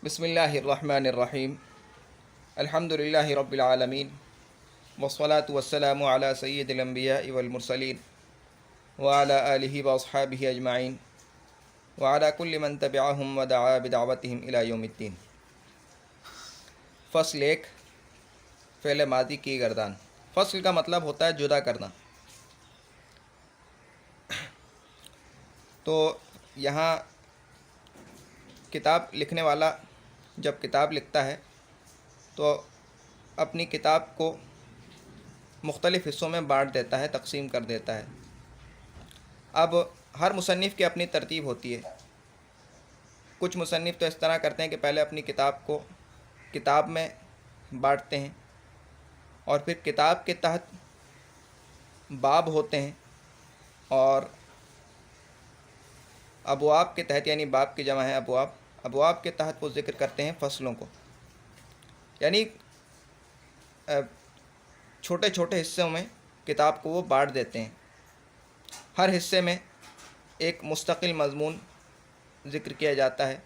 بسم اللہ الرحمن الرحیم الحمد للہ رب العالمین والصلاة والسلام علی سید الانبیاء والمرسلین وعلی آلہ واصحابہ اجمعین وعلی کل من تبعہم ودعا بدعوتہم الی یوم الدین۔ فصل ایک، فعل ماضی کی گردان۔ فصل کا مطلب ہوتا ہے جدا کرنا۔ تو یہاں کتاب لکھنے والا جب کتاب لکھتا ہے تو اپنی کتاب کو مختلف حصوں میں بانٹ دیتا ہے، تقسیم کر دیتا ہے۔ اب ہر مصنف کی اپنی ترتیب ہوتی ہے۔ کچھ مصنف تو اس طرح کرتے ہیں کہ پہلے اپنی کتاب کو کتاب میں بانٹتے ہیں اور پھر کتاب کے تحت باب ہوتے ہیں، اور ابواب کے تحت، یعنی باب کی جمع ہے ابواب کے تحت وہ ذکر کرتے ہیں فصلوں کو، یعنی چھوٹے چھوٹے حصوں میں کتاب کو وہ بانٹ دیتے ہیں۔ ہر حصے میں ایک مستقل مضمون ذکر کیا جاتا ہے۔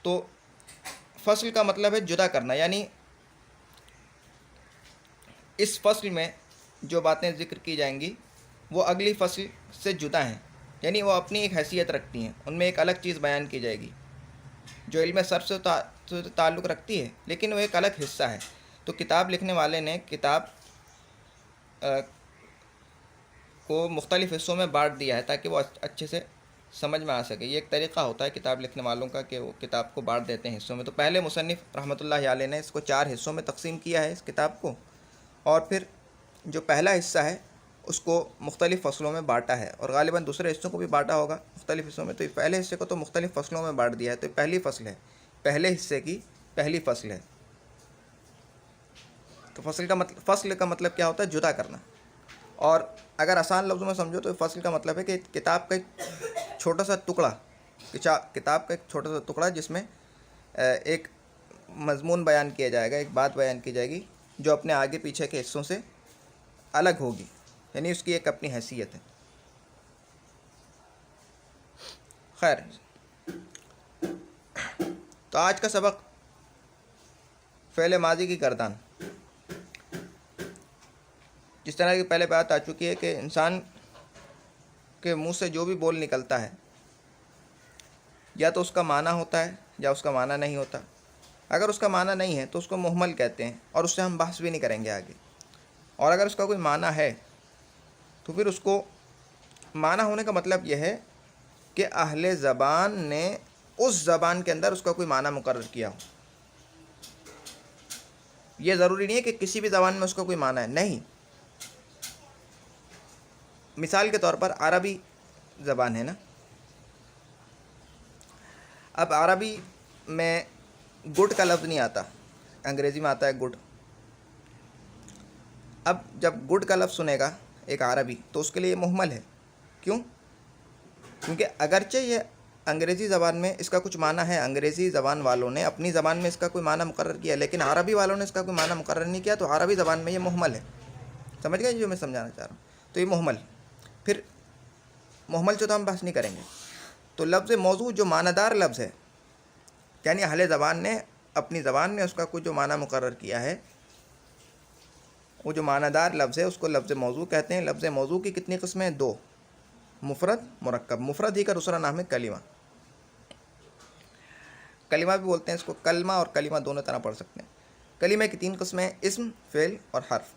تو فصل کا مطلب ہے جدا کرنا، یعنی اس فصل میں جو باتیں ذکر کی جائیں گی وہ اگلی فصل سے جدا ہیں، یعنی وہ اپنی ایک حیثیت رکھتی ہیں، ان میں ایک الگ چیز بیان کی جائے گی جو علم صرف سے تعلق رکھتی ہے، لیکن وہ ایک الگ حصہ ہے۔ تو کتاب لکھنے والے نے کتاب کو مختلف حصوں میں بانٹ دیا ہے تاکہ وہ اچھے سے سمجھ میں آ سکے۔ یہ ایک طریقہ ہوتا ہے کتاب لکھنے والوں کا کہ وہ کتاب کو بانٹ دیتے ہیں حصوں میں۔ تو پہلے مصنف رحمۃ اللہ علیہ نے اس کو 4 حصوں میں تقسیم کیا ہے اس کتاب کو، اور پھر جو پہلا حصہ ہے اس کو مختلف فصلوں میں بانٹا ہے، اور غالباً دوسرے حصوں کو بھی بانٹا ہوگا مختلف حصوں میں۔ تو پہلے حصے کو تو مختلف فصلوں میں بانٹ دیا ہے، تو یہ پہلی فصل ہے، پہلے حصے کی پہلی فصل ہے۔ تو فصل کا مطلب کیا ہوتا ہے؟ جدا کرنا۔ اور اگر آسان لفظوں میں سمجھو تو فصل کا مطلب ہے کہ کتاب کا ایک چھوٹا سا ٹکڑا جس میں ایک مضمون بیان کیا جائے گا، ایک بات بیان کی جائے گی جو اپنے آگے پیچھے کے حصوں سے الگ ہوگی، یعنی اس کی ایک اپنی حیثیت ہے۔ خیر، تو آج کا سبق فعل ماضی کی گردان۔ جس طرح کی پہلے بات آ چکی ہے کہ انسان کے منہ سے جو بھی بول نکلتا ہے یا تو اس کا معنی ہوتا ہے یا اس کا معنی نہیں ہوتا۔ اگر اس کا معنی نہیں ہے تو اس کو محمل کہتے ہیں، اور اس سے ہم بحث بھی نہیں کریں گے آگے۔ اور اگر اس کا کوئی معنی ہے تو پھر اس کو معنی ہونے کا مطلب یہ ہے کہ اہل زبان نے اس زبان کے اندر اس کا کوئی معنی مقرر کیا ہو۔ یہ ضروری نہیں ہے کہ کسی بھی زبان میں اس کا کوئی معنی ہے، نہیں۔ مثال کے طور پر عربی زبان ہے نا، اب عربی میں گڈ کا لفظ نہیں آتا، انگریزی میں آتا ہے گڈ۔ اب جب گڈ کا لفظ سنے گا ایک عربی تو اس کے لیے محمل ہے۔ کیوں؟ کیونکہ اگرچہ یہ انگریزی زبان میں اس کا کچھ معنی ہے، انگریزی زبان والوں نے اپنی زبان میں اس کا کوئی معنی مقرر کیا، لیکن عربی والوں نے اس کا کوئی معنی مقرر نہیں کیا، تو عربی زبان میں یہ محمل ہے۔ سمجھ گئے جو میں سمجھانا چاہ رہا ہوں؟ تو یہ محمل، پھر محمل سے تو ہم بحث نہیں کریں گے۔ تو لفظ موضوع جو معنی دار لفظ ہے، یعنی اہل زبان نے اپنی زبان میں اس کا کوئی جو معنی مقرر کیا ہے، وہ جو معنی دار لفظ ہے اس کو لفظ موضوع کہتے ہیں۔ لفظ موضوع کی کتنی قسمیں ہیں؟ 2، مفرد، مرکب۔ مفرد ہی کا دوسرا نام ہے کلمہ۔ کلمہ بھی بولتے ہیں اس کو، کلمہ اور کلمہ دونوں طرح پڑھ سکتے ہیں۔ کلمہ کی 3 قسمیں ہیں، اسم، فعل اور حرف۔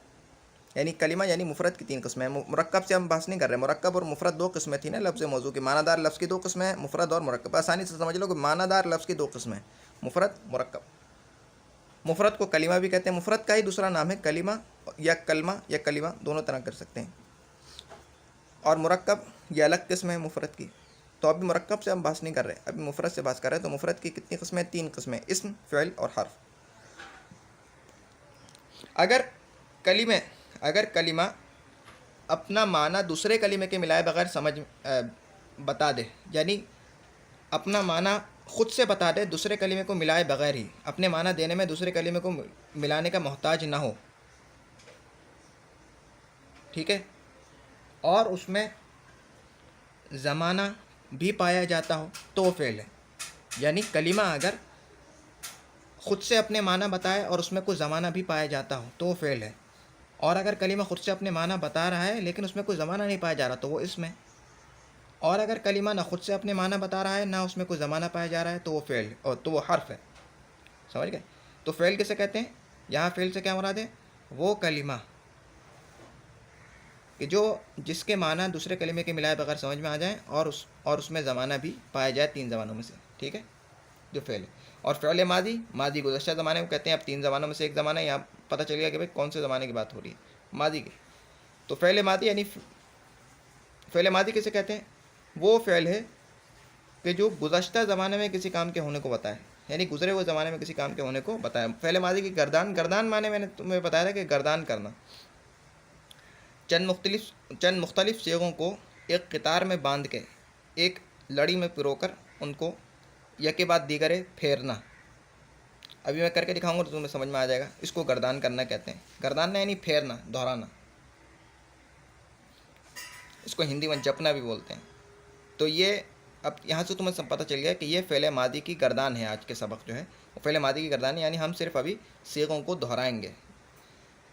یعنی کلمہ یعنی مفرد کی 3 قسمیں ہیں۔ مرکب سے ہم بحث نہیں کر رہے، مرکب اور مفرد 2 قسمیں تھیں نا لفظ موضوع کی۔ معنی دار لفظ کی 2 قسمیں ہیں، مفرد اور مرکب۔ آسانی سے سمجھ لو کہ معنی دار لفظ کی 2 قسمیں ہیں، مفرد، مرکب۔ مفرد کو کلمہ بھی کہتے ہیں، مفرد کا ہی دوسرا نام ہے کلمہ یا کلمہ یا کلمہ، دونوں طرح کر سکتے ہیں۔ اور مرکب یہ الگ قسم ہے مفرد کی۔ تو ابھی مرکب سے ہم بحث نہیں کر رہے، ابھی مفرد سے بحث کر رہے ہیں۔ تو مفرد کی کتنی قسمیں؟ 3 قسمیں، اسم، فعل اور حرف۔ اگر کلمہ اپنا معنی دوسرے کلمے کے ملائے بغیر بتا دے، یعنی اپنا معنی خود سے بتا دے دوسرے کلمے کو ملائے بغیر ہی، اپنے معنی دینے میں دوسرے کلمے کو ملانے کا محتاج نہ ہو، ٹھیک ہے، اور اس میں زمانہ بھی پایا جاتا ہو، تو وہ فعل ہے۔ یعنی کلمہ اگر خود سے اپنے معنی بتائے اور اس میں کوئی زمانہ بھی پایا جاتا ہو تو وہ فعل ہے، اور اگر کلمہ خود سے اپنے معنی بتا رہا ہے لیکن اس میں کوئی زمانہ نہیں پایا جا رہا تو وہ اسم ہے، اور اگر کلمہ نہ خود سے اپنے معنی بتا رہا ہے نہ اس میں کوئی زمانہ پایا جا رہا ہے تو وہ فعل اور تو وہ حرف ہے. سمجھ گئے؟ تو فعل کسے کہتے ہیں؟ یہاں فعل سے کیا مراد ہے؟ وہ کلمہ کہ جو جس کے معنی دوسرے کلمے کے ملائے بغیر سمجھ میں آ جائیں اور اس میں زمانہ بھی پایا جائے 3 زبانوں میں سے. ٹھیک ہے، جو فعل ہے. اور فعل ماضی گزشتہ زمانے کو کہتے ہیں. اب 3 زبانوں میں سے ایک زمانہ، یہاں پتہ چل گیا کہ بھائی کون سے زمانے کی بات ہو رہی ہے، ماضی کی. تو فعل ماضی یعنی فعل ماضی کسے کہتے ہیں؟ وہ فعل ہے کہ جو گزشتہ زمانے میں کسی کام کے ہونے کو بتائے، یعنی گزرے ہوئے زمانے میں کسی کام کے ہونے کو بتایا. فعل ماضی کی گردان معنی میں نے تمہیں بتایا تھا کہ گردان کرنا. چند مختلف صیغوں کو ایک قطار میں باندھ کے ایک لڑی میں پرو کر ان کو یکے بعد دیگرے پھیرنا. ابھی میں کر کے دکھاؤں گا تو تمہیں سمجھ میں آ جائے گا. اس کو گردان کرنا کہتے ہیں. گرداننا یعنی پھیرنا، دہرانا. اس کو ہندی میں جپنا بھی بولتے ہیں. تو یہ اب یہاں سے تمہیں پتہ چل گیا کہ یہ فعل ماضی کی گردان ہے. آج کے سبق جو ہے وہ فعل ماضی کی گردان ہے، یعنی ہم صرف ابھی صیغوں کو دہرائیں گے.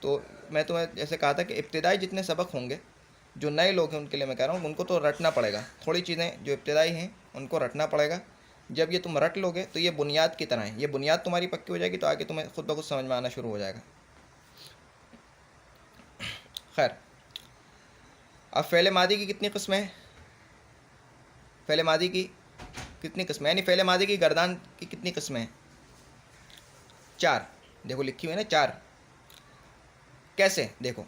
تو میں تمہیں جیسے کہا تھا کہ ابتدائی جتنے سبق ہوں گے، جو نئے لوگ ہیں ان کے لیے میں کہہ رہا ہوں، ان کو تو رٹنا پڑے گا. تھوڑی چیزیں جو ابتدائی ہیں ان کو رٹنا پڑے گا. جب یہ تم رٹ لو گے تو یہ بنیاد کی طرح ہے. یہ بنیاد تمہاری پکی ہو جائے گی تو آگے تمہیں خود بخود سمجھ میں آنا شروع ہو جائے گا. خیر، اب فعل ماضی کی کتنی قسمیں ہیں؟ فعل ماضی کی کتنی قسمیں، یعنی فعل ماضی کی گردان کی کتنی قسمیں ہیں؟ 4. دیکھو لکھی ہوئی ہے نا 4. کیسے؟ دیکھو،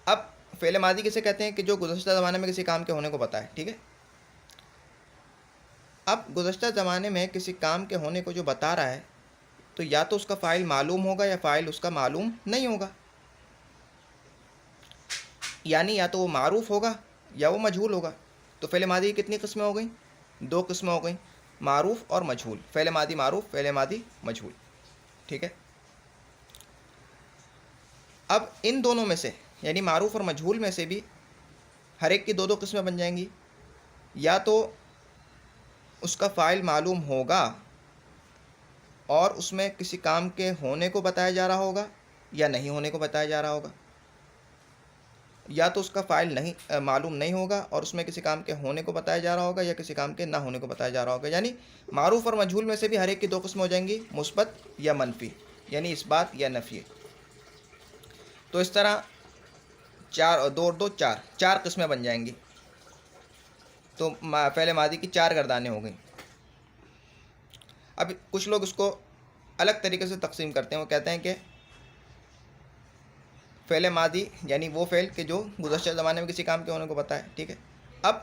اب فعل ماضی کسے کہتے ہیں کہ جو گزشتہ زمانے میں کسی کام کے ہونے کو بتائے. ٹھیک ہے، اب گزشتہ زمانے میں کسی کام کے ہونے کو جو بتا رہا ہے تو یا تو اس کا فاعل معلوم ہوگا یا فاعل اس کا معلوم نہیں ہوگا. یعنی یا تو وہ معروف ہوگا یا وہ مجہول ہوگا. تو فعل ماضی کی کتنی قسمیں ہو گئیں؟ 2 قسمیں ہو گئیں، معروف اور مجہول. فعل ماضی معروف، فعل ماضی مجہول. ٹھیک ہے، اب ان دونوں میں سے یعنی معروف اور مجہول میں سے بھی ہر ایک کی 2 قسمیں بن جائیں گی. یا تو اس کا فاعل معلوم ہوگا اور اس میں کسی کام کے ہونے کو بتایا جا رہا ہوگا یا نہیں ہونے کو بتایا جا رہا ہوگا. یا تو اس کا فاعل معلوم نہیں ہوگا اور اس میں کسی کام کے ہونے کو بتایا جا رہا ہوگا یا کسی کام کے نہ ہونے کو بتایا جا رہا ہوگا. یعنی معروف اور مجہول میں سے بھی ہر ایک کی 2 قسمیں ہو جائیں گی، مثبت یا منفی، یعنی اس بات یا نفی. تو اس طرح 4 اور 2 اور 2 4 قسمیں بن جائیں گی. تو فعل ماضی کی 4 گردانیں ہو گئیں. اب کچھ لوگ اس کو الگ طریقے سے تقسیم کرتے ہیں. وہ کہتے ہیں کہ فعل ماضی یعنی وہ فعل کہ جو گزشتہ زمانے میں کسی کام کے ہونے کو بتائے. ٹھیک ہے، اب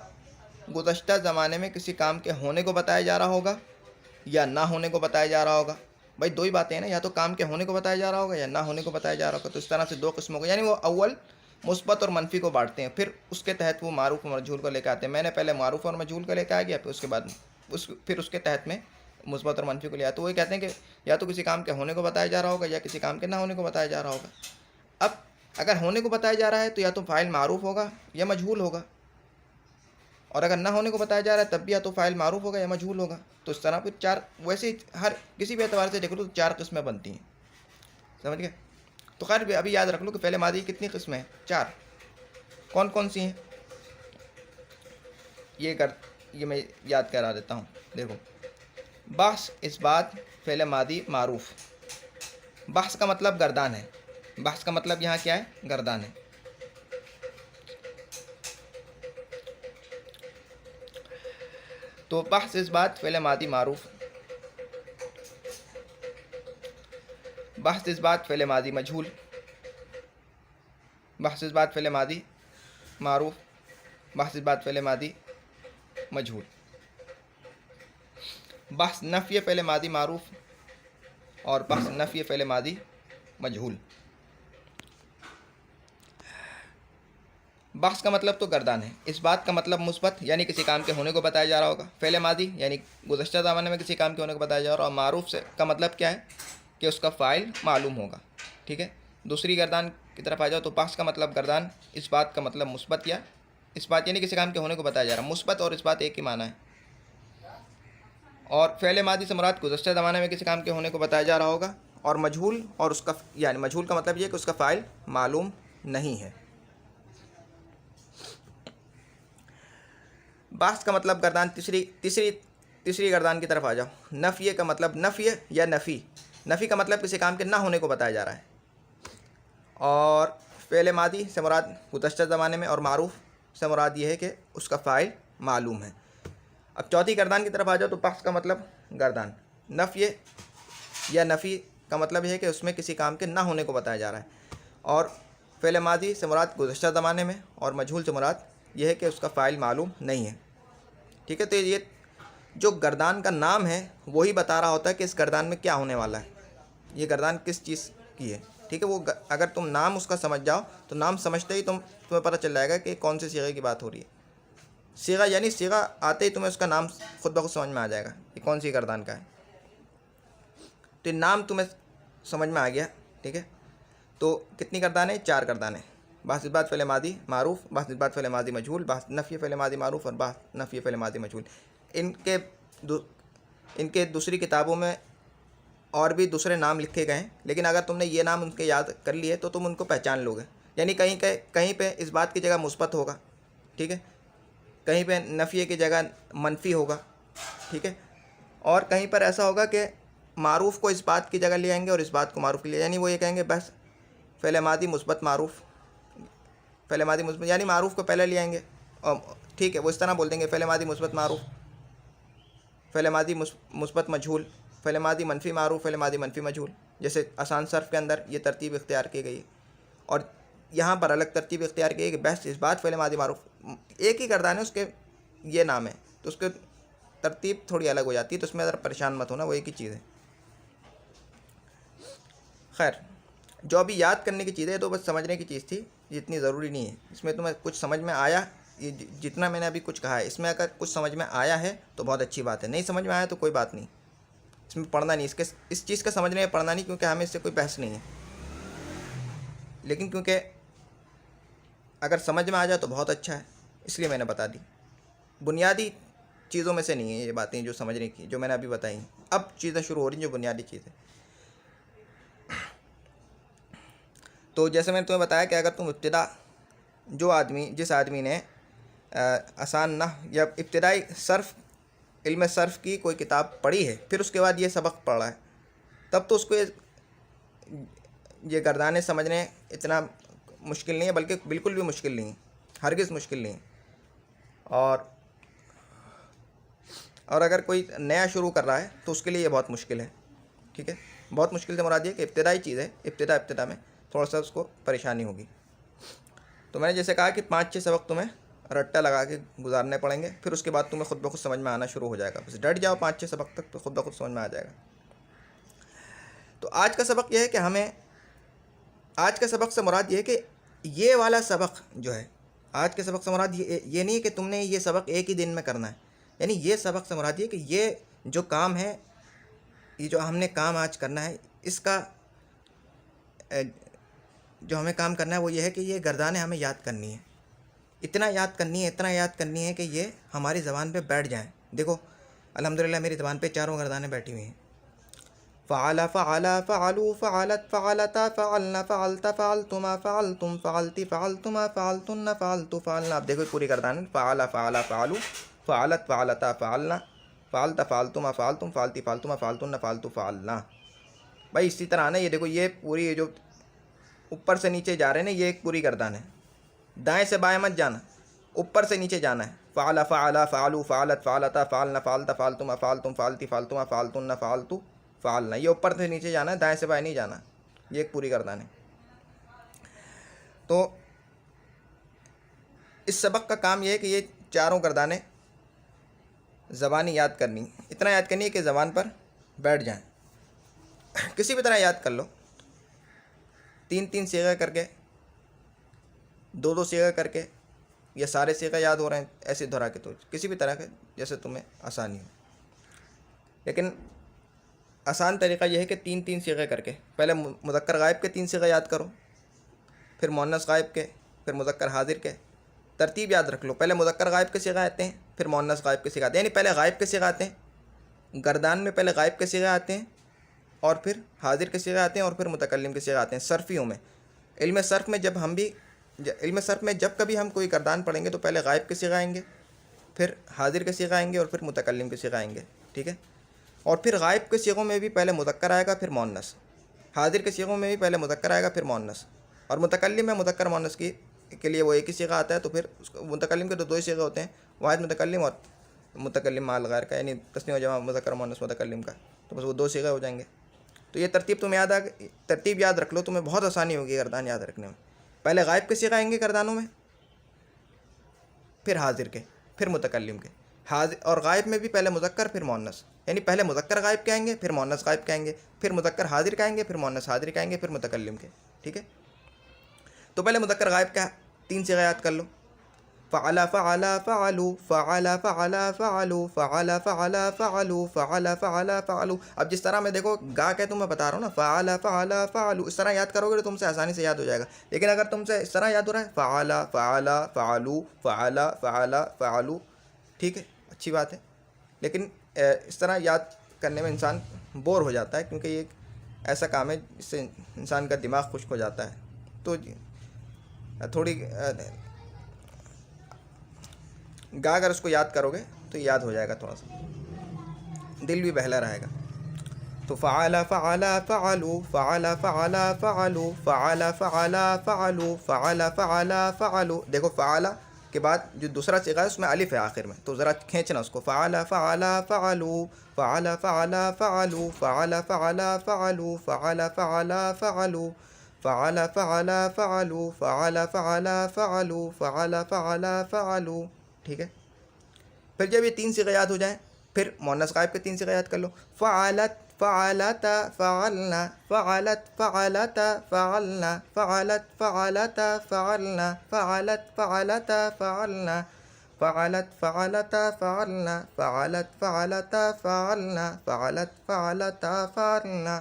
گزشتہ زمانے میں کسی کام کے ہونے کو بتایا جا رہا ہوگا یا نہ ہونے کو بتایا جا رہا ہوگا. بھائی 2 ہی باتیں ہیں نا، یا تو کام کے ہونے کو بتایا جا رہا ہوگا یا نہ ہونے کو بتایا جا رہا ہوگا. تو اس طرح سے 2 قسموں کو، یعنی وہ اول مثبت اور منفی کو بانٹتے ہیں، پھر اس کے تحت وہ معروف اور مجہول کو لے کے آتے ہیں. میں نے پہلے معروف اور مجہول کو لے کے آ گیا، پھر اس کے بعد پھر اس کے تحت میں مثبت اور منفی کو لے آیا. تو وہ کہتے ہیں کہ یا تو کسی کام کے ہونے کو بتایا جا رہا ہوگا یا کسی کام کے نہ ہونے کو بتایا جا رہا ہوگا. اب اگر ہونے کو بتایا جا رہا ہے تو یا تو فاعل معروف ہوگا یا مجہول ہوگا، اور اگر نہ ہونے کو بتایا جا رہا ہے تب بھی یا تو فاعل معروف ہوگا یا مجہول ہوگا. تو اس طرح پھر 4، ویسے ہی ہر کسی بھی اعتبار سے دیکھ لو تو 4 قسمیں بنتی ہیں. سمجھ گئے؟ تو خیر ابھی یاد رکھ لو کہ فعل ماضی کتنی قسمیں ہیں؟ 4. کون کون سی ہیں؟ یہ میں یاد کرا دیتا ہوں. دیکھو، بحث، اس بات، فعل ماضی معروف. بحث کا مطلب گردان ہے. بحث کا مطلب یہاں کیا ہے؟ گردان ہے. تو بحث، اس بات، فعل ماضی معروف. بحث اس بات، فعل ماضی مجہول. بحث اس بات، فعل ماضی معروف. بحث اس بات، فعل ماضی مجہول. بحث نفی فعل ماضی معروف اور بحث نفی فعل ماضی مجہول. بحث کا مطلب تو گردان ہے. اس بات کا مطلب مثبت، یعنی کسی کام کے ہونے کو بتایا جا رہا ہوگا. فعل ماضی یعنی گزشتہ زمانے میں کسی کام کے ہونے کو بتایا جا رہا ہوگا. اور معروف سے کا مطلب کیا ہے؟ کہ اس کا فاعل معلوم ہوگا. ٹھیک ہے، دوسری گردان کی طرف آ جاؤ تو بحث کا مطلب گردان، اس بات کا مطلب مثبت، یا اس بات یعنی کسی کام کے ہونے کو بتایا جا رہا ہے. مثبت اور اس بات ایک ہی معنی ہے. اور فعل ماضی سے مراد گزشتہ زمانے میں کسی کام کے ہونے کو بتایا جا رہا ہوگا، اور مجہول اور اس کا یعنی مجہول کا مطلب یہ ہے کہ اس کا فاعل معلوم نہیں ہے۔ بحث کا مطلب گردان، تیسری گردان کی طرف آ جاؤ۔ نفی کا مطلب نفی یا نفی، نفی کا مطلب کسی کام کے نہ ہونے کو بتایا جا رہا ہے، اور فعل ماضی سے مراد گزشتہ زمانے میں، اور معروف سے مراد یہ ہے کہ اس کا فاعل معلوم ہے۔ اب چوتھی گردان کی طرف آ جاؤ تو بحث کا مطلب گردان، نفی یا نفی کا مطلب یہ ہے کہ اس میں کسی کام کے نہ ہونے کو بتایا جا رہا ہے، اور فعل ماضی سے مراد گزشتہ زمانے میں، اور مجہول سے مراد یہ ہے کہ اس کا فاعل معلوم نہیں ہے۔ ٹھیک ہے، تو یہ جو گردان کا نام ہے وہی بتا رہا ہوتا ہے کہ اس گردان میں کیا ہونے والا ہے، یہ گردان کس چیز کی ہے۔ ٹھیک ہے، وہ اگر تم نام اس کا سمجھ جاؤ تو نام سمجھتے ہی تمہیں پتہ چل جائے گا کہ کون سی صیغے کی بات ہو رہی ہے۔ صیغہ یعنی صیغہ آتے ہی تمہیں اس کا نام خود بخود سمجھ میں آ جائے گا کہ کون سی گردان کا ہے۔ تو نام تمہیں سمجھ میں آ گیا، ٹھیک ہے۔ تو کتنی گردانیں؟ 4 گردانیں، بحث اثبات فعل ماضی معروف، بحث اثبات فعل ماضی مجہول، بحث نفی فعل ماضی معروف، اور بحث نفی فعل ماضی مجہول۔ ان کے دوسری کتابوں میں اور بھی دوسرے نام لکھے گئے ہیں، لیکن اگر تم نے یہ نام ان کے یاد کر لیے تو تم ان کو پہچان لوگے۔ یعنی کہیں پہ اس بات کی جگہ مثبت ہوگا، ٹھیک ہے، کہیں پہ نفی کی جگہ منفی ہوگا، ٹھیک ہے، اور کہیں پر ایسا ہوگا کہ معروف کو اس بات کی جگہ لے آئیں گے اور اس بات کو معروف کے لیے، یعنی وہ یہ کہیں گے بس فعل ماضی مثبت معروف، فعل ماضی مثبت، یعنی معروف کو پہلے لے آئیں گے، اور ٹھیک ہے وہ اس طرح بول دیں گے فعل ماضی مثبت معروف، فعل ماضی مثبت مجہول، فعل ماضی منفی معروف، فعل ماضی منفی مجہول، جیسے آسان صرف کے اندر یہ ترتیب اختیار کی گئی، اور یہاں پر الگ ترتیب اختیار کی گئی کہ بحث اس بات فعل ماضی معروف ایک ہی گردان ہے، اس کے یہ نام ہے تو اس کے ترتیب تھوڑی الگ ہو جاتی ہے، تو اس میں ذرا پریشان مت ہونا، وہ ایک ہی چیز ہے۔ خیر، جو ابھی یاد کرنے کی چیز ہے تو بس سمجھنے کی چیز تھی، یہ اتنی ضروری نہیں ہے۔ اس میں تمہیں کچھ سمجھ میں آیا، یہ جتنا میں نے ابھی کچھ کہا ہے اس میں اگر کچھ سمجھ میں آیا ہے تو بہت اچھی بات ہے، نہیں سمجھ میں آیا تو کوئی بات نہیں، اس میں پڑھنا نہیں، اس چیز کا سمجھنے میں پڑھنا نہیں، کیونکہ ہمیں اس سے کوئی بحث نہیں ہے، لیکن کیونکہ اگر سمجھ میں آ جائے تو بہت اچھا ہے، اس لیے میں نے بتا دی۔ بنیادی چیزوں میں سے نہیں ہیں یہ باتیں جو سمجھنے کی، جو میں نے ابھی بتائی ہیں، اب چیزیں شروع ہو رہی ہیں جو بنیادی چیزیں۔ تو جیسے میں نے تمہیں بتایا کہ اگر تم ابتدا جس آدمی نے آسان نحو یا ابتدائی صرف، علم صرف کی کوئی کتاب پڑھی ہے، پھر اس کے بعد یہ سبق پڑھا ہے، تب تو اس کو یہ گردانے سمجھنے اتنا مشکل نہیں ہے، بلکہ بالکل بھی مشکل نہیں ہے، ہرگز مشکل نہیں ہے۔ اور اگر کوئی نیا شروع کر رہا ہے تو اس کے لیے یہ بہت مشکل ہے، ٹھیک ہے، بہت مشکل سے مراد یہ کہ ابتدائی چیز ہے، ابتدا میں تھوڑا سا اس کو پریشانی ہوگی۔ تو میں نے جیسے کہا کہ 5-6 سبق تمہیں رٹّا لگا کے گزارنے پڑیں گے، پھر اس کے بعد تمہیں خود بخود سمجھ میں آنا شروع ہو جائے گا، بس ڈٹ جاؤ 5-6 سبق تک تو خود بخود سمجھ میں آ جائے گا۔ تو آج کا سبق یہ ہے کہ آج کے سبق سے مراد یہ ہے کہ یہ والا سبق جو ہے، آج کے سبق سے مراد یہ نہیں ہے کہ تم نے یہ سبق ایک ہی دن میں کرنا ہے، یعنی یہ سبق سے مراد یہ کہ یہ جو کام ہے، یہ جو ہم نے کام آج کرنا ہے، اس کا جو ہمیں کام کرنا ہے وہ یہ ہے کہ یہ گردانیں ہمیں یاد کرنی ہے، اتنا یاد کرنی ہے کہ یہ ہماری زبان پہ بیٹھ جائیں۔ دیکھو الحمدللہ میری زبان پہ 4 گردانیں بیٹھی ہوئی ہیں، فعل فعل فعلوا فعلت فعلتا فعلنا فعلت فعلتما فعلتم فعلتی فعلتما فعلتن فعلت فعلنا۔ اب دیکھو پوری گردان، فعل فعل فعلوا فعلت فعلتا فعلنا فعلت فعلتما فعلتم فعلتی فعلتما فعلتن فعلت فعلنا۔ بھائی اسی طرح آنا، یہ دیکھو یہ پوری جو اوپر سے نیچے جا رہے ہیں نا، یہ ایک پوری گردان ہے، دائیں سے بائیں مت جانا، اوپر سے نیچے جانا ہے۔ فعل فعل فعلوا فعلت فعلتا فعلنا فعلت فعلتما فعلتم فعلتی فعلتما فعلتن فعلت فعلنا، یہ اوپر سے نیچے جانا ہے، دائیں سے بائیں نہیں جانا، یہ ایک پوری گردان ہے۔ تو اس سبق کا کام یہ ہے کہ یہ 4 گردانیں زبانی یاد کرنی، اتنا یاد کرنی ہے کہ زبان پر بیٹھ جائیں، کسی بھی طرح یاد کر لو، 3 صیغے کر کے، 2 صیغے کر کے، یا سارے صیغے یاد ہو رہے ہیں ایسے دہرا کے، تو کسی بھی طرح کے جیسے تمہیں آسانی ہو، لیکن آسان طریقہ یہ ہے کہ 3 صیغے کر کے، پہلے مذکر غائب کے 3 صیغے یاد کرو، پھر مؤنث غائب کے، پھر مذکر حاضر کے، ترتیب یاد رکھ لو، پہلے مذکر غائب کے صیغے آتے ہیں، پھر مؤنث غائب کے صیغے آتے ہیں، یعنی پہلے غائب کے صیغے آتے ہیں، گردان میں پہلے غائب کے صیغے آتے ہیں اور پھر حاضر کے صیغے آتے ہیں اور پھر متکلم کے صیغے آتے ہیں صرفیوں میں. علم صرف میں علم صرف میں جب کبھی ہم کوئی گردان پڑھیں گے تو پہلے غائب کے صیغے آئیں گے، پھر حاضر کے صیغے آئیں گے اور پھر متکلم کے صیغے آئیں گے. ٹھیک ہے. اور پھر غائب کے صیغوں میں بھی پہلے مذکر آئے گا پھر مؤنث، حاضر کے صیغوں میں بھی پہلے مذکر آئے گا پھر مؤنث، اور متکلم میں مذکر مؤنث کے لیے وہ ایک ہی صیغہ آتا ہے. تو پھر متکلم کے تو دو ہی صیغے ہوتے ہیں، واحد متکلم اور متکلم مع الغیر کا، یعنی تثنیہ و جمع مذکر مؤنث متکلم کا. تو بس وہ دو صیغے ہو جائیں گے. تو یہ ترتیب یاد رکھ لو، تمہیں بہت آسانی ہوگی گردان یاد رکھنے میں. پہلے غائب کے صیغے آئیں گے گردانوں میں، پھر حاضر کے، پھر متکلم کے. اور غائب میں بھی پہلے مذکر پھر مؤنث، یعنی پہلے مذکر غائب کے آئیں گے پھر مؤنث غائب کے آئیں گے، پھر مذکر حاضر کے آئیں گے پھر مؤنث حاضر کے آئیں گے پھر متکلم کے. ٹھیک ہے. تو پہلے مذکر غائب کا 3 صیغے یاد کر لو. فعل فعل فعلوا فعل فعل فعلوا فعل فعل فعلوا فعل فعل فعلوا. اب جس طرح میں دیکھو گا کہ میں بتا رہا ہوں نا، فعل فعل فعلوا، اس طرح یاد کرو گے تو تم سے آسانی سے یاد ہو جائے گا. لیکن اگر تم سے اس طرح یاد ہو رہا ہے فعل فعل فعلوا فعل فعل فعلوا، ٹھیک ہے، اچھی بات ہے، لیکن اس طرح یاد کرنے میں انسان بور ہو جاتا ہے، کیونکہ یہ ایک ایسا کام ہے جس سے انسان کا دماغ خشک ہو جاتا ہے. تو تھوڑی گا اگر اس کو یاد کرو گے تو یاد ہو جائے گا، تھوڑا سا دل بھی بہلا رہے گا. تو فعل فعل فعلوا فعل فعل فعلوا فعل فعل فعلوا فعل فعل فعلوا. دیکھو فعل کے بعد جو دوسرا صیغہ ہے اس میں الف ہے آخر میں، تو ذرا کھینچنا اس کو. فعل فعل فعلوا فعل فعل فعلوا فعل فعل فعلوا فعل فعل فعلوا فعل فعل فعلوا فعل فعل فعلوا فعل فعل فعلوا. ٹھیک ہے. پھر جب یہ 3 صیغے یاد ہو جائیں پھر مؤنث غائب کے 3 صیغے یاد کر لو. فعلت فعلت فعلنا فعلت فعلت فعلنا فعلت فعلت فعلنا فعلت فعلت فعلنا فعلت فعلت فعلنا فعلت فعلت فعلنا فعلت فعلت فعلنا.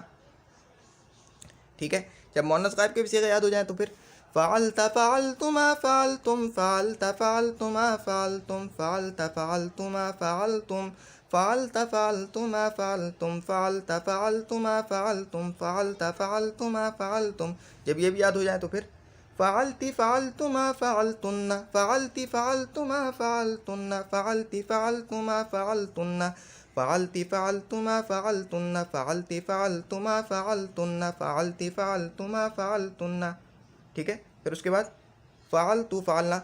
ٹھیک ہے. جب مؤنث غائب کے بھی صیغے یاد ہو جائیں تو پھر فعلت فعلت ما فعلتم فعلت فعلت ما فعلتم فعلت فعلت ما فعلتم فعلت فعلت ما فعلتم فعلت فعلت ما فعلتم فعلت فعلت ما فعلتم. جب یہ بھی یاد ہو جائیں تو پھر فعلت فعلت ما فعلتن فعلت فعلت ما فعلتن فعلت فعلت ما فعلتن فعلت فعلت ما فعلتن فعلت فعلت ما فعلتن فعلت فعلت ما فعلتن. ٹھیک ہے. پھر اس کے بعد فعلت فعلنا.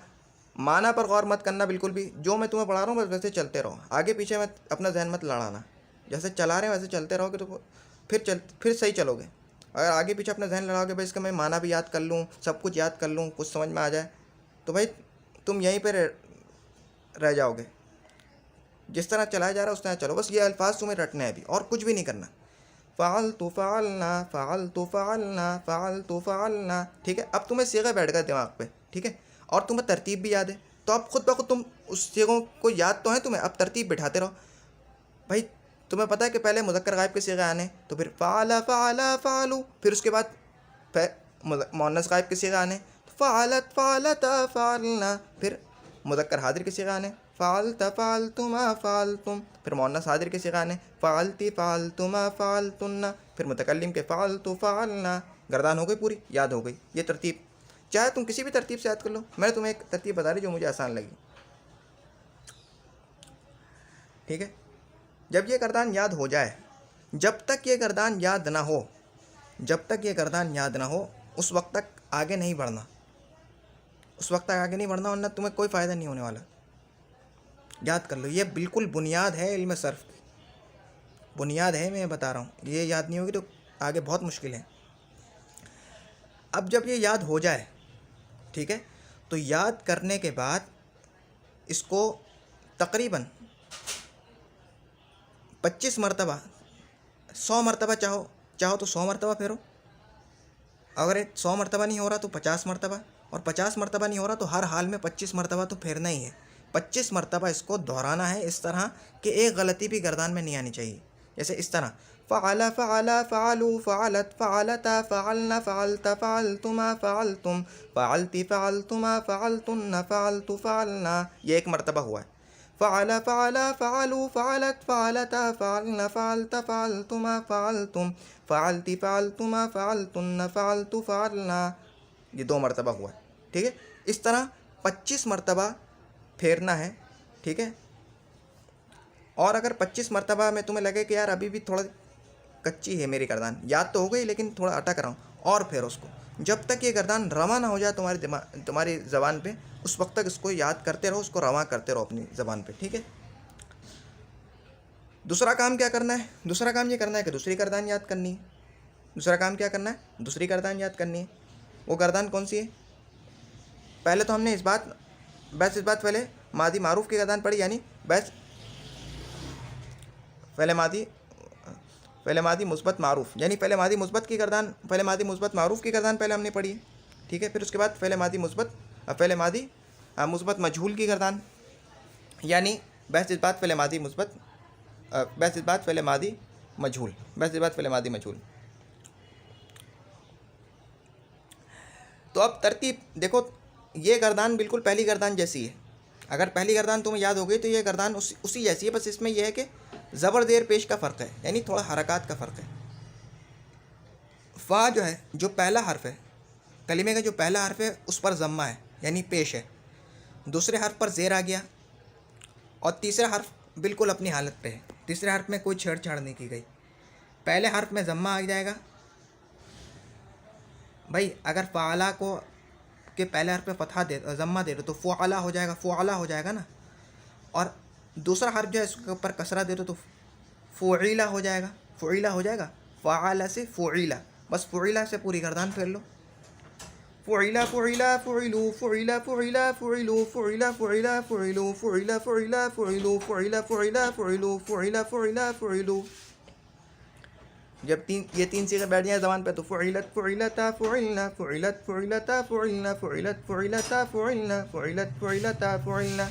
معنی پر غور مت کرنا بالکل بھی، جو میں تمہیں پڑھا رہا ہوں بس ویسے چلتے رہو، آگے پیچھے میں اپنا ذہن مت لڑانا. جیسے چلا رہے ہیں ویسے چلتے رہو گے تو پھر صحیح چلو گے. اگر آگے پیچھے اپنا ذہن لڑاؤ گے بھائی اس کا میں معنی بھی یاد کر لوں، سب کچھ یاد کر لوں، کچھ سمجھ میں آ جائے، تو بھائی تم یہیں پہ رہ جاؤ گے. جس طرح چلایا جا رہا ہے اس طرح چلو، بس یہ الفاظ تمہیں رٹنے ہیں ابھی، اور کچھ بھی نہیں کرنا. فعلت فعلنا فعلت فعلنا فعلت فعلنا. ٹھیک ہے. اب تمہیں صیغہ بیٹھ گئے دماغ پہ، ٹھیک ہے، اور تمہیں ترتیب بھی یاد ہے، تو اب خود بخود تم اس صیغوں کو یاد تو ہیں تمہیں، اب ترتیب بٹھاتے رہو. بھائی تمہیں پتہ ہے کہ پہلے مذکر غائب کے صیغے آنے، تو پھر فعل فعل فعلوا، پھر اس کے بعد مؤنث غائب کے صیغے آنے، فعلت فعلت فعلنا، پھر مذکر حاضر کے صیغے آنے، فعلت فعلت ما فعلتم، پھر مؤنث حاضر کے صیغے آنے، فعلت فعلت ما فعلتن، پھر متکلم کے فعلت فعلنا. گردان ہو گئی پوری، یاد ہو گئی. یہ ترتیب چاہے تم کسی بھی ترتیب سے یاد کر لو، میں نے تمہیں ایک ترتیب بتا رہی جو مجھے آسان لگی. ٹھیک ہے. جب یہ گردان یاد ہو جائے، جب تک یہ گردان یاد نہ ہو، جب تک یہ گردان یاد نہ ہو اس وقت تک آگے نہیں بڑھنا، اس وقت تک آگے نہیں بڑھنا، ورنہ تمہیں کوئی فائدہ نہیں ہونے والا. یاد کر لو، یہ بالکل بنیاد ہے علم صرف کی، بنیاد ہے، میں بتا رہا ہوں. یہ یاد نہیں ہوگی تو آگے بہت مشکل ہے. اب جب یہ یاد ہو جائے، ٹھیک ہے، تو یاد کرنے کے بعد اس کو تقریباً 25 مرتبہ، 100 مرتبہ چاہو تو 100 مرتبہ پھیرو. اگر 100 مرتبہ نہیں ہو رہا تو 50 مرتبہ، اور 50 مرتبہ نہیں ہو رہا تو ہر حال میں 25 مرتبہ تو پھیرنا ہی ہے. 25 مرتبہ اس کو دہرانا ہے، اس طرح کہ ایک غلطی بھی گردان میں نہیں آنی چاہیے. جیسے اس طرح فعل فعل فعلوا فعلت فعلتا فعلنا فعلت فعلت ما فعلتم فعلت فعلت ما فعلتن فعلت فعلنا. یہ ایک مرتبہ ہوا ہے. فعل فعل فعلوا فعلت فعلتا فعلن فعلت فعلتما فعلتم فعلتی فعلتما فعلتن فعلت فعلنا. یہ 2 مرتبہ ہوا ہے. ٹھیک ہے. اس طرح 25 مرتبہ پھیرنا ہے. ٹھیک ہے. اور اگر 25 مرتبہ میں تمہیں لگے کہ یار ابھی بھی تھوڑا کچی ہے میری گردان، یاد تو ہو گئی لیکن تھوڑا اٹک رہا ہوں، اور پھر اس کو جب تک یہ گردان رواں نہ ہو جائے تمہاری زبان پہ، اس وقت تک اس کو یاد کرتے رہو، اس کو رواں کرتے رہو اپنی زبان پہ. ٹھیک ہے. دوسرا کام کیا کرنا ہے؟ دوسرا کام یہ کرنا ہے کہ دوسری گردان یاد کرنی ہے. دوسرا کام کیا کرنا ہے؟ دوسری گردان یاد کرنی ہے. وہ گردان کون سی ہے؟ پہلے تو ہم نے اس بات پہلے ماضی معروف کی گردان پڑھی، یعنی پہلے ماضی مثبت معروف، یعنی پہلے ماضی مثبت معروف کی گردان پہلے ہم نے پڑھی ہے. ٹھیک ہے. پھر اس کے بعد پہلے ماضی مثبت مجہول کی گردان، یعنی بحث اس بات پہلے ماضی مجہول. تو اب ترتیب دیکھو، یہ گردان بالکل پہلی گردان جیسی ہے. اگر پہلی گردان تمہیں یاد ہو گئی تو یہ گردان اسی جیسی ہے، بس اس میں یہ ہے کہ زبر زیر پیش کا فرق ہے، یعنی تھوڑا حرکات کا فرق ہے. فا جو ہے، جو پہلا حرف ہے کلمے کا، جو پہلا حرف ہے اس پر ضمہ ہے، یعنی پیش ہے. دوسرے حرف پر زیر آ گیا، اور تیسرا حرف بالکل اپنی حالت پہ ہے. تیسرے حرف میں کوئی چھیڑ چھاڑ نہیں کی گئی. پہلے حرف میں ضمہ آ جائے گا. بھائی اگر فعلا کو کہ پہلے حرف پہ ضمہ دے دو تو فعلا ہو جائے گا نا. اور دوسرا حرف جو ہے اس کے اوپر کسرہ دے دو تو فعیلا ہو جائے گا. فعلا سے فعیلا، بس فعیلا سے پوری گردان پھیر لو. فعیلا فعیلا فعلو فعیلا فعیلا فعلو فعیلا فعیلا فعلو فعیلا فعیلا فعلو فعیلا فعیلا فعلو فعیلا فعیلا فعلو. جب یہ 3 صیغے بیٹھ جائیں زبان پہ تو فعلت فعلتا فعلنا فعلت فعلتا فعلنا فعلت فعلتا فعلنا فعلت فعلتا فعلنا.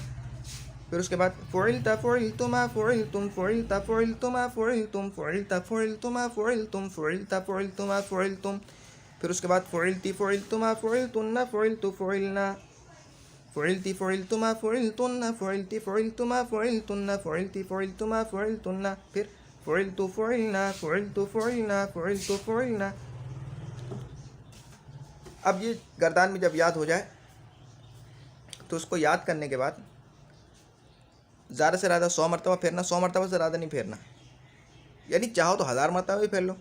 پھر اس کے بعد فعلتا فعلتما فعلتم فعلتا فعلتما فعلتم فعلتا فعلتما فعلتم فعلتا فعلتما فعلتم. پھر اس کے بعد فعلتی فعلتما فعلتن فعلت فعلنا فعلتی فعلتما فعلتن فعلتی فعلتما فعلتن فعلتی فعلتما فعلتن. پھر فعلت فعلنا فعلت فعلنا فعلت فعلنا. اب یہ گردان میں جب یاد ہو جائے تو اس کو یاد کرنے کے بعد زیادہ سے زیادہ 100 مرتبہ پھیرنا. 100 مرتبہ سے زیادہ نہیں پھیرنا، یعنی چاہو تو 1000 مرتبہ بھی پھیر لو،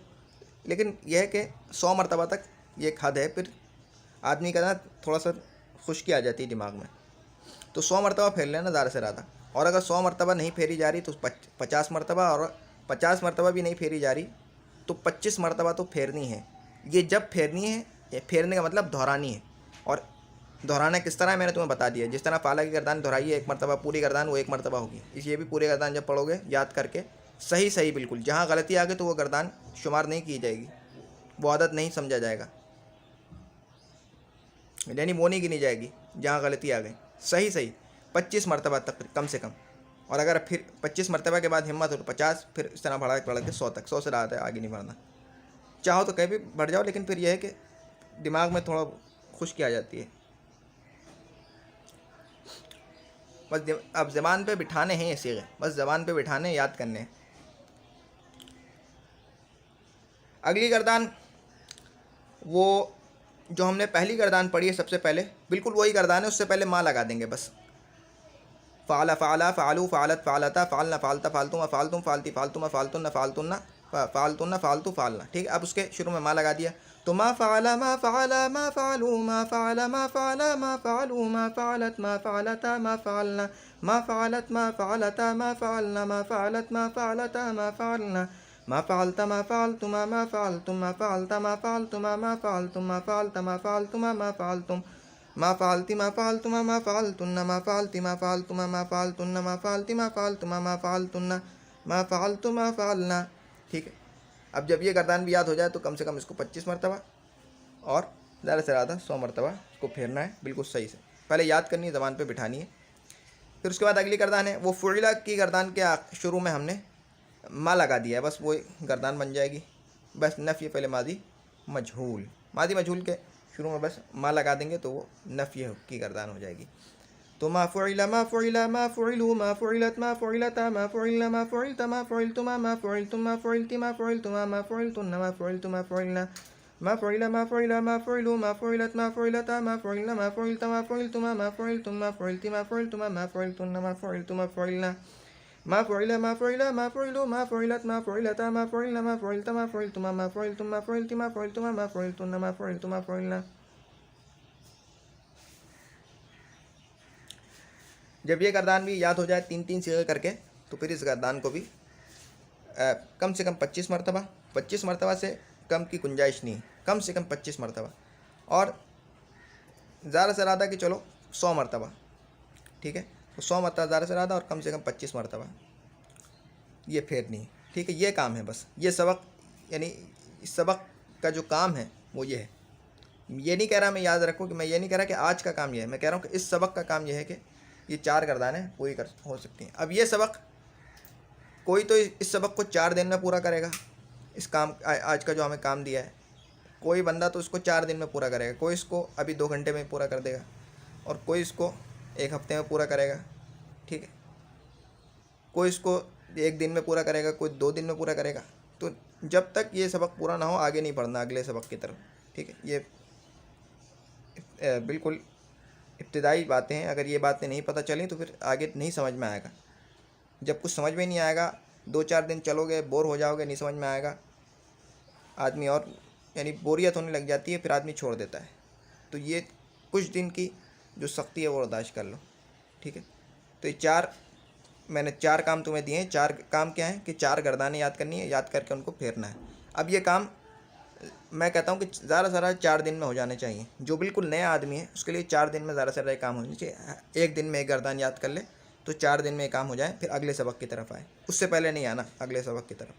لیکن یہ ہے کہ 100 مرتبہ تک یہ ایک حد ہے. پھر آدمی کا نا تھوڑا سا خشکی آ جاتی ہے دماغ میں، تو 100 مرتبہ پھیر لینا زیادہ سے زیادہ. اور اگر 100 مرتبہ نہیں پھیری جا رہی تو 50 مرتبہ، اور 50 مرتبہ بھی نہیں پھیری جا رہی تو 25 مرتبہ تو پھیرنی ہے. یہ جب پھیرنی ہے، یہ پھیرنے کا مطلب دہرانی ہے. اور دہرانا کس طرح ہے میں نے تمہیں بتا دیا. جس طرح فعلا کی گردان دہرائی ہے 1 مرتبہ، پوری گردان وہ 1 مرتبہ ہوگی. یہ بھی پوری گردان جب پڑھو گے یاد کر کے صحیح بالکل، جہاں غلطی آ گئی تو وہ گردان شمار نہیں کی جائے گی، وہ عادت نہیں سمجھا جائے گا، یعنی وہ نہیں گنی جائے گی جہاں غلطی آ گئی. صحیح 25 مرتبہ تک کم سے کم. اور اگر پھر 25 مرتبہ کے بعد ہمت ہو تو 50، پھر اس طرح بڑھا کے 100 تک. 100 سے زیادہ آگے نہیں بڑھنا. چاہو تو کہیں بھی بڑھ جاؤ، لیکن پھر یہ ہے کہ دماغ میں تھوڑا خشکی آ جاتی ہے. بس اب زبان پہ بٹھانے ہیں یہ صیغے، بس زبان پہ بٹھانے، یاد کرنے ہیں. اگلی گردان وہ جو ہم نے پہلی گردان پڑھی ہے سب سے پہلے، بالکل وہی گردان ہے، اس سے پہلے ماں لگا دیں گے بس. فعلا فعلا فعلو فعلت فعلتا فعلنا فعلتا فعلتم فعلتم فعلتی فعلتم فعلتن فعلتن فعلتن فعلتو فعلنا. ٹھیک ہے. اب اس کے شروع میں ماں لگا دیا تو ما فعلا ما فعلا ما فعلوا ما فعلا ما فعلا ما فعلوا ما فعلت ما فعلتا ما فعلنا ما فعلت ما فعلتا ما فعلنا ما فعلت ما فعلتا ما فعلنا ما فعلت ما فعلتما ما فعلتم ما فعلت ما فعلتما ما فعلتم ما فعلت ما فعلتما ما فعلتم ما فعلتی ما فعلتما ما فعلتن ما فعلتی ما فعلتما ما فعلتن ما فعلتی ما فعلتما ما فعلتن ما فعلت ما فعلنا. ٹھیک ہے. اب جب یہ گردان بھی یاد ہو جائے تو کم سے کم اس کو 25 مرتبہ اور زیادہ سے زیادہ 100 مرتبہ اس کو پھیرنا ہے بالکل صحیح سے. پہلے یاد کرنی ہے، زبان پہ بٹھانی ہے. پھر اس کے بعد اگلی گردان ہے وہ فعلا کی گردان کے شروع میں ہم نے ما لگا دیا ہے، بس وہ گردان بن جائے گی. بس نفی پہلے ماضی مجہول کے شروع میں بس ما لگا دیں گے تو وہ نفی کی گردان ہو جائے گی. تو ما فعل ما فعل ما فعلوا ما فعلت ما فعلتا ما فعلنا ما فعلت ما فعلتما ما فعلتم ما فعلت ما فعلتما ما فعلتن ما فعلت ما فعلنا ما فعل ما فعل ما فعلوا ما فعلت ما فعلتا ما فعلنا ما فعلت ما فعلتما ما فعلتم ما فعلت ما فعلتما ما فعلتن ما فعلت ما فعلنا ما فعل ما فعل ما فعلوا ما فعلت ما فعلتا ما فعلنا ما فعلت ما فعلتما ما فعلتم ما فعلت ما فعلتما ما فعلتن ما فعلت ما فعلنا. جب یہ گردان بھی یاد ہو جائے 3 صیغے کر کے تو پھر اس گردان کو بھی کم سے کم 25 مرتبہ 25 مرتبہ سے کم کی گنجائش نہیں ہے, کم سے کم 25 مرتبہ, اور زیادہ سے زیادہ کہ چلو 100 مرتبہ, ٹھیک ہے, تو 100 مرتبہ زیادہ سے زیادہ اور کم سے کم 25 مرتبہ یہ پھیرنی ہے, ٹھیک ہے. یہ کام ہے بس, یہ سبق یعنی اس سبق کا جو کام ہے وہ یہ ہے. یہ نہیں کہہ رہا میں یاد رکھوں کہ میں یہ نہیں کہہ رہا کہ آج کا کام یہ ہے, میں کہہ رہا ہوں کہ اس سبق کا کام یہ ہے کہ یہ 4 گردانیں پوری ہو سکتی ہیں. اب یہ سبق کوئی تو اس سبق کو 4 دن میں پورا کرے گا, اس کام آج کا جو ہمیں کام دیا ہے, کوئی بندہ تو اس کو 4 دن میں پورا کرے گا, کوئی اس کو ابھی 2 گھنٹے میں پورا کر دے گا, اور کوئی اس کو 1 ہفتے میں پورا کرے گا, ٹھیک ہے, کوئی اس کو 1 دن میں پورا کرے گا, کوئی 2 دن میں پورا کرے گا. تو جب تک یہ سبق پورا نہ ہو آگے نہیں بڑھنا اگلے سبق کی طرف, ٹھیک ہے. یہ بالکل ابتدائی باتیں ہیں, اگر یہ باتیں نہیں پتہ چلیں تو پھر آگے نہیں سمجھ میں آئے گا. جب کچھ سمجھ میں نہیں آئے گا 2-4 دن چلو گے, بور ہو جاؤ گے, نہیں سمجھ میں آئے گا, آدمی اور یعنی بوریت ہونے لگ جاتی ہے, پھر آدمی چھوڑ دیتا ہے. تو یہ کچھ دن کی جو سختی ہے وہ برداشت کر لو, ٹھیک ہے. تو یہ 4 میں نے 4 کام تمہیں دیے ہیں. 4 کام کیا ہیں کہ 4 گردانیں یاد کرنی ہے, یاد کر کے ان کو پھیرنا ہے. اب یہ کام میں کہتا ہوں کہ زیادہ سے زیادہ 4 دن میں ہو جانے چاہیے. جو بالکل نیا آدمی ہے اس کے لیے 4 دن میں زیادہ سے زیادہ کام ہونے چاہیے. 1 دن میں 1 گردان یاد کر لے تو 4 دن میں یہ کام ہو جائے, پھر اگلے سبق کی طرف آئے, اس سے پہلے نہیں آنا اگلے سبق کی طرف.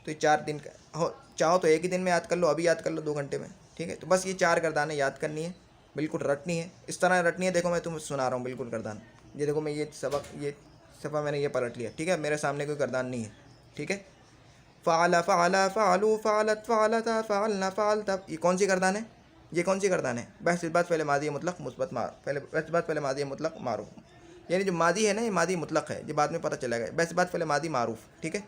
تو یہ 4 دن کا چاہو تو 1 ہی دن میں یاد کر لو, ابھی یاد کر لو 2 گھنٹے میں, ٹھیک ہے. تو بس یہ 4 گردانیں یاد کرنی ہے, بالکل رٹنی ہے, اس طرح رٹنی ہے. دیکھو میں تمہیں سنا رہا ہوں بالکل گردان, یہ دیکھو میں یہ سبق یہ صفحہ میں نے یہ پلٹ لیا, ٹھیک ہے. میرے سامنے کوئی گردان نہیں ہے, ٹھیک ہے. فعل فعل فعلوا فعلت فعلتا فعلنا فعلتا, یہ کون سی گردان ہے, یہ کون سی گردان ہے؟ بحث بات پہلے ماضی مطلق مثبت پہلے بحث بات پہلے ماضی مطلق معروف, یعنی جو ماضی ہے نا یہ ماضی مطلق ہے, یہ بعد میں پتہ چلے گا. بحث بات پہلے ماضی معروف, ٹھیک ہے.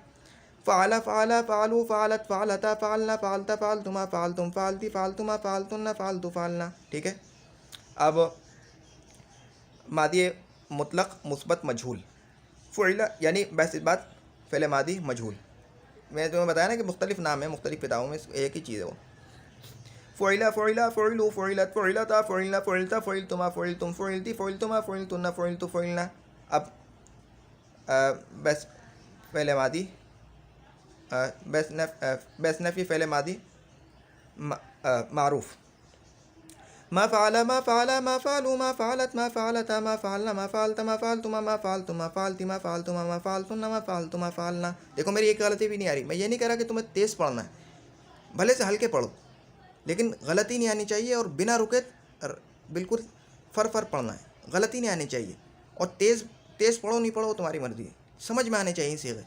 فعل فعل فعلوا فعلت فعلتا فعلنا فعلتا فعلتما فعلتم فعلتی فعلتما فعلتن فعلت فعلنا, ٹھیک ہے. اب ماضی مطلق مثبت مجہول, فعل یعنی بحث بات پہلے ماضی مجہول. میں تمہیں بتایا نا کہ مختلف نام ہیں مختلف کتابوں میں, ایک ہی چیز ہے وہ. فعل فعل فعلوا فعلت فعلتا فعلنا فعلتا فعلتما فعلتم فعلتی فعلتما فعلتن فعلت فعلنا. اب بس پہلے ماضی بس نفی فعل ماضی معروف. ما فعل ما فعل ما فعلوا ما فعلت ما فعلتا ما فعلنا ما فعلت ما فعلتما ما فعلتم ما فعلتی ما فعلتما ما فعلتن ما فعلتما فعلنا. دیکھو میری ایک غلطی بھی نہیں آ رہی, میں یہ نہیں کہہ رہا کہ تمہیں تیز پڑھنا ہے, بھلے سے ہلکے پڑھو, لیکن غلطی نہیں آنی چاہیے, اور بنا رکے بالکل فر پڑھنا ہے, غلطی نہیں آنی چاہیے. اور تیز پڑھو نہیں پڑھو تمہاری مرضی ہے, سمجھ میں آنے چاہیے صیغے.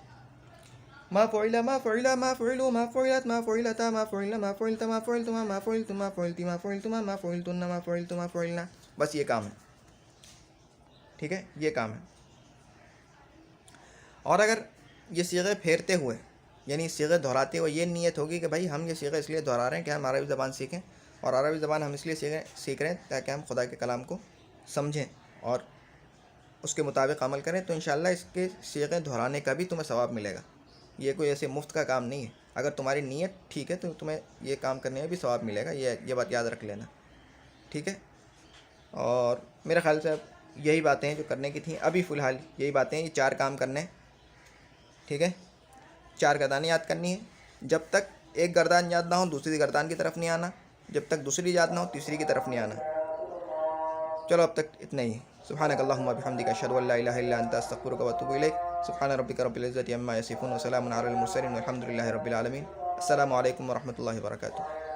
ما فعل ما فعل ما فعلوا ما فعلت ما فعلتا ما فعلنا ما فعلت ما فعلتما ما فعلتم ما فعلتی ما فعلتما ما فعلتن ما فعلت ما فعلنا. بس یہ کام ہے, ٹھیک ہے, یہ کام ہے. اور اگر یہ صیغے پھیرتے ہوئے یعنی صیغے دہراتے ہوئے یہ نیت ہوگی کہ بھائی ہم یہ صیغے اس لیے دہرا رہے ہیں کہ ہم عربی زبان سیکھیں, اور عربی زبان ہم اس لیے سیکھ رہے ہیں تاکہ ہم خدا کے کلام کو سمجھیں اور اس کے مطابق عمل کریں, تو انشاءاللہ اس کے صیغے دہرانے کا بھی تمہیں ثواب ملے گا. یہ کوئی ایسے مفت کا کام نہیں ہے. اگر تمہاری نیت ٹھیک ہے تو تمہیں یہ کام کرنے میں بھی ثواب ملے گا, یہ بات یاد رکھ لینا, ٹھیک ہے. اور میرے خیال سے اب یہی باتیں ہیں جو کرنے کی تھیں ابھی فی الحال, یہی باتیں ہیں, یہ 4 کام کرنے, ٹھیک ہے. 4 گردانیں یاد کرنی ہیں. جب تک ایک گردان یاد نہ ہو دوسری گردان کی طرف نہیں آنا, جب تک دوسری یاد نہ ہو تیسری کی طرف نہیں آنا. چلو اب تک اتنا ہی. سبحانک اللہم و بحمدک اشہد ان لا الہ الا انت استغفرک و اتوب الیک. سبحان ربک رب العزۃ عما یصفون وسلام علی المرسلین والحمد للہ رب العالمین. السلام علیکم ورحمۃ اللہ وبرکاتہ.